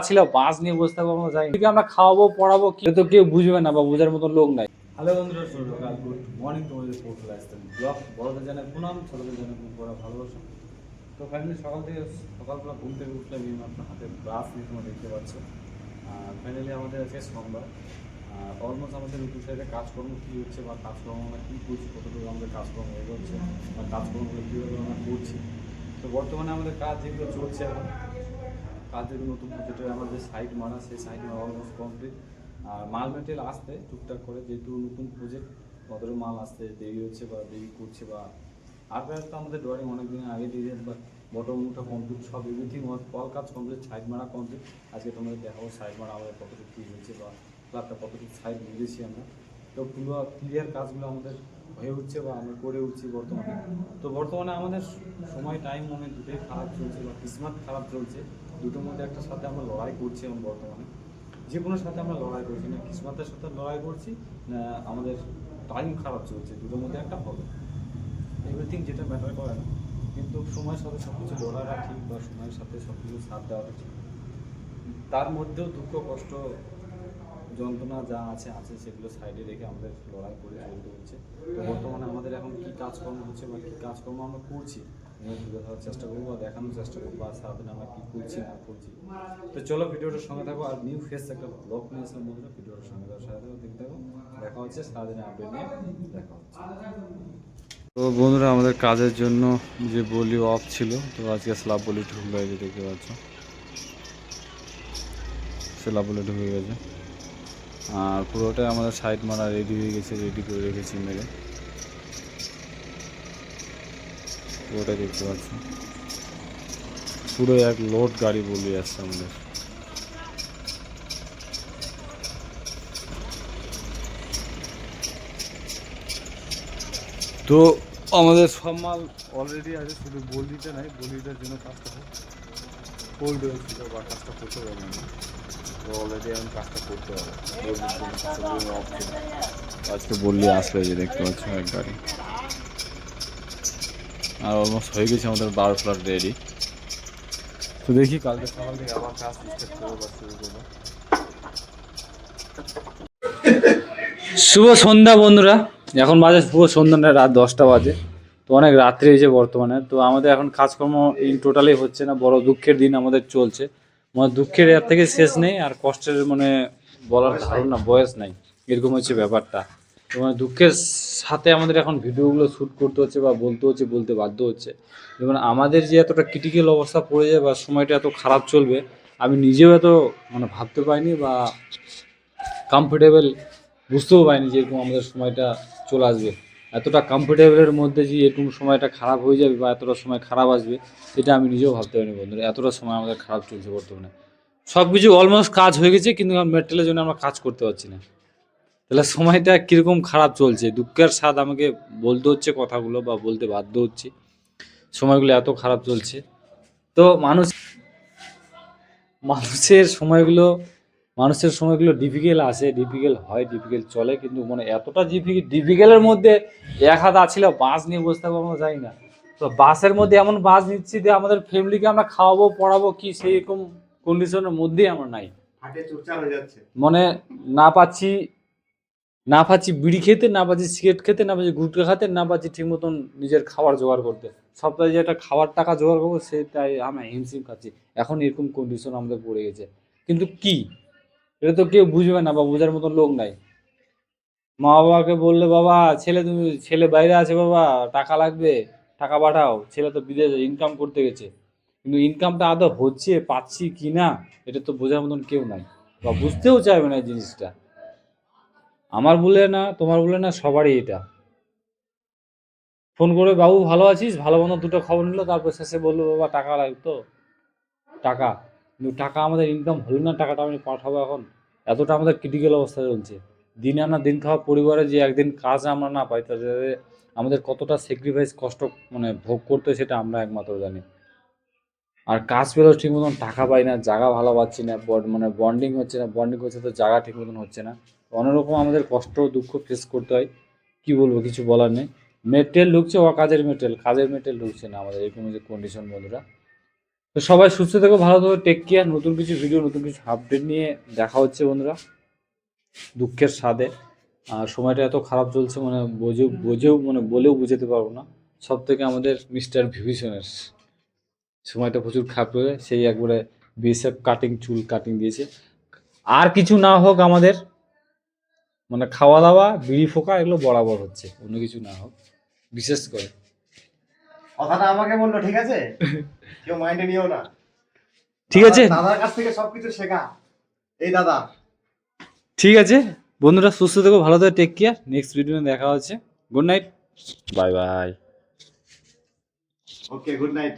ছিল বাস নিয়ে বসে থাকবো আমরা যাই আমরা খাওয়াবো পড়াবো তো কেউ বুঝবে না বা বোঝার মতো লোক নাই। হ্যালো বন্ধুরা, সকাল গুড মর্নিং, তোমাদের পড়তে আসতেন ব্লগ বড়দের জানে প্রণাম, ছোটদের জানে বড় ভালোবাসা। তো ফাইনালি সকালবেলা ঘুম থেকে উঠলে আপনার হাতে ব্রাশ নিয়ে তোমরা দেখতে পাচ্ছ। ফাইনালি আমাদের আছে সোমবার। অলমোস্ট আমাদের নতুন সাইডে কাজকর্ম কী হচ্ছে বা কাজকর্ম আমরা কী করছি, কতটুকু আমাদের কাজকর্ম এগোচ্ছে বা কাজকর্মগুলো কীভাবে আমরা করছি। তো বর্তমানে আমাদের কাজ যেগুলো চলছে এখন, কাজ যেগুলো নতুন প্রজেক্টের আমাদের সাইড মারা, সেই সাইড মারা অলমোস্ট কমপ্লিট। আর মাল মেটেরিয়াল আসতে টুকটাক করে, যেহেতু নতুন প্রজেক্ট কতটা মাল আসতে দেরি হচ্ছে বা দেরি করছে বা আর তো আমাদের ড্রয়িং অনেক দিন আগে দিয়ে বা বটম মুঠা কমপ্লিট, সব এভরিথিং অল কাজ কমপ্লিট, সাইড মারা কমপ্লিট। আজকে তোমাদের দেখাবো সাইড মারা আমাদের কতটুকু কী হয়েছে বা ক্লাবটা কতটুকু সাইড মিলেছি আমরা। তো পুরো ক্লিয়ার কাজগুলো আমাদের হয়ে উঠছে বা আমরা করে উঠছি বর্তমানে। তো বর্তমানে আমাদের সময় টাইম মনে দুটোই খারাপ চলছে বা কিসমত খারাপ চলছে, দুটোর মধ্যে একটার সাথে আমরা লড়াই করছি এবং বর্তমানে যে কোনো সাথে আমরা লড়াই করছি, না কিসমতের সাথে লড়াই করছি না আমাদের টাইম খারাপ চলছে, দুটোর মধ্যে একটা হবে। এভরিথিং যেটা ম্যাটার করে না, কিন্তু সময়ের সাথে সব কিছু লড়াইটা ঠিক বা সময়ের সাথে সব কিছু সাথ দেওয়াটা ঠিক। তার মধ্যেও দুঃখ কষ্ট যন্ত্রণা যা আছে সেগুলো সাইডে রেখে আমাদের লড়াই করে চলতে হচ্ছে। তো বর্তমানে আমাদের এখন কী কাজকর্ম হচ্ছে বা কী কাজকর্ম আমরা করছি তুলে ধরার চেষ্টা করবো বা দেখানোর চেষ্টা করবো, আর সারাদিন আমরা কী করছি না করছি। তো চলো ভিডিওটার সঙ্গে থাকো, আর নিউ ফেস একটা ব্লগ নিয়ে আসলাম বন্ধুরা, ভিডিওটার সঙ্গে থাকো, সাথে থাকো, দেখতে থাকো। দেখা হচ্ছে সারাদিনের আপডেট নিয়ে, দেখা হচ্ছে। তো বন্ধুরা, আমাদের কাজের জন্য যে বলি অফ ছিল, তো আজকে স্ল্যাব বলি ঢুকে গেছে, দেখতে পাচ্ছ স্ল্যাব বলি ঢুকে গেছে। আর পুরোটাই আমাদের সাইড মারা রেডি হয়ে গেছে, রেডি করে রেখেছি মেরে, পুরোটাই দেখতে পাচ্ছি। পুরো এক লোড গাড়ি বলি আসছে আমাদের। তো আমাদের সব মাল অলরেডি আছে, শুধু বলিটা নাই, বলিটার জন্য কাজটা হোল্ড হয়েছিল বা কাজটা করতে পারবে না। তো অলরেডি আমি কাজটা করতে পারবো, আজকে বললি আসলে যে দেখতে পাচ্ছ এক গাড়ি। আর অলমোস্ট হয়ে গেছে আমাদের 12 ফ্ল্যাট রেডি। তো দেখি কালকে সকাল থেকে আবার কাজ স্টার্ট করবো বা শুরু করবো। শুভ সন্ধ্যা বন্ধুরা, এখন বাজে শুভ সন্ধ্যা, রাত 10টা বাজে। তো অনেক রাত্রি হয়েছে বর্তমানে। তো আমাদের এখন কাজকর্ম ইন টোটালি হচ্ছে না, বড় দুঃখের দিন আমাদের চলছে। মানে দুঃখের এর থেকে শেষ নেই, আর কষ্টের মানে বলার ধারণা বয়স নাই, এরকম হচ্ছে ব্যাপারটা। তো মানে দুঃখের সাথে আমাদের এখন ভিডিওগুলো শ্যুট করতে হচ্ছে বা বলতে হচ্ছে, বলতে বাধ্য হচ্ছে। যেমন আমাদের যে এতটা ক্রিটিক্যাল অবস্থা পড়ে যায় বা সময়টা এত খারাপ চলবে, আমি নিজেও এত মানে ভাবতে পারিনি বা কমফোর্টেবল বুঝতেও পারিনি যে এরকম আমাদের সময়টা চলে আসবে। এতটা কমফোর্টেবলের মধ্যে যে এরকম সময়টা খারাপ হয়ে যাবে বা এতটা সময় খারাপ আসবে, এটা আমি নিজেও ভাবতে পারিনি বন্ধুরা। এতটা সময় আমাদের খারাপ চলছে বর্তমানে। সব কিছু অলমোস্ট কাজ হয়ে গেছে, কিন্তু মেটেরিয়ালের জন্য আমরা কাজ করতে পারছি না। তাহলে সময়টা কীরকম খারাপ চলছে, দুঃখের স্বাদ আমাকে বলতে হচ্ছে কথাগুলো বা বলতে বাধ্য হচ্ছি। সময়গুলো এত খারাপ চলছে। তো মানুষের সময়গুলো ডিফিকাল্ট আসে, ডিফিকাল্ট হয়, ডিফিকাল্ট চলে, কিন্তু মানে এতটা ডিফিকাল্টের মধ্যে এক হাত ছিল বাস নিয়ে বসে থাকবো আমরা যাই না। তো বাসের মধ্যে এমন বাস নিচ্ছি যে আমাদের ফ্যামিলিকে আমরা খাওয়াবো পড়াবো কি সেইরকম কন্ডিশনের মধ্যেই আমরা নাই। মানে না পাচ্ছি বিড়ি খেতে, না পাচ্ছি সিগারেট খেতে, না পাচ্ছি গুটখা খেতে, না পাচ্ছি ঠিক মতন নিজের খাবার জোগাড় করতে। সপ্তাহে যে একটা খাবার টাকা জোগাড় করবো সেটাই আমরা হিমশিম খাচ্ছি। এখন এরকম কন্ডিশন আমাদের পড়ে গেছে, কিন্তু কি এটা তো কেউ বুঝবে না বা বোঝার মতন লোক নাই। মা বাবাকে বললে, বাবা ছেলে বাইরে আছে, বাবা টাকা লাগবে, টাকা পাঠাও, ছেলে তো বিদেশে ইনকাম করতে গেছে। কিন্তু ইনকামটা আদৌ হচ্ছে, পাচ্ছি কি না, এটা তো বোঝার মতন কেউ নাই বা বুঝতেও চাইবে না এই জিনিসটা। আমার বলে না, তোমার বলে না, সবারই এটা। ফোন করে বাবু ভালো আছিস, ভালো মন্দ দুটো খবর নিল, তারপর শেষে বললো বাবা টাকা লাগতো, টাকা। কিন্তু টাকা আমাদের ইনকাম হলো না, টাকাটা আমি পাঠাবো এখন। এতটা আমাদের ক্রিটিক্যাল অবস্থা চলছে। দিন আনা দিন খাওয়া পরিবারে যে একদিন কাজ আমরা না পাই, তাদের আমাদের কতটা স্যাক্রিফাইস কষ্ট মানে ভোগ করতে, সেটা আমরা একমাত্র জানি। আর কাজ পেলেও ঠিক মতন টাকা পাই না, জায়গা ভালো পাচ্ছি না, মানে বন্ডিং হচ্ছে না, বন্ডিং হচ্ছে তো জায়গা ঠিক মতন হচ্ছে না। অন্যরকম আমাদের কষ্ট দুঃখ ফেস করতে হয়। কি বলবো, কিছু বলার নেই। মেটেরিয়াল ঢুকছে, কাজের মেটেরিয়াল ঢুকছে না আমাদের, এরকম যে কন্ডিশন বন্ধুরা। তো সবাই সুস্থ থেকো, ভালো থেকো, টেক কেয়ার। নতুন কিছু ভিডিও, নতুন কিছু আপডেট নিয়ে দেখা হচ্ছে বন্ধুরা, দুঃখের সাথে। আর সময়টা এত খারাপ চলছে, মানে বোঝেও মানে বলেও বুঝাতে পারবো না। সব থেকে আমাদের মিস্টার ভিভিশনের সময়টা প্রচুর খারাপ হয়ে, সেই একবারে বিএসএফ কাটিং, চুল কাটিং দিয়েছে। আর কিছু না হোক আমাদের, মানে খাওয়া দাওয়া, বিড়ি ফোকা এগুলো বরাবর হচ্ছে, অন্য কিছু না হোক। বিশেষ করে কথাটা আমাকে বললো, ঠিক আছে? কেউ মাইন্ডে নিও না। ঠিক আছে, দাদার কাছ থেকে সবকিছু শেখা এই দাদা। ঠিক আছে বন্ধুরা, সুস্থ থেকো, ভালো থেকো, টেক কেয়ার। নেক্সট ভিডিও দেখা হচ্ছে। Good night, bye bye. Okay, good night.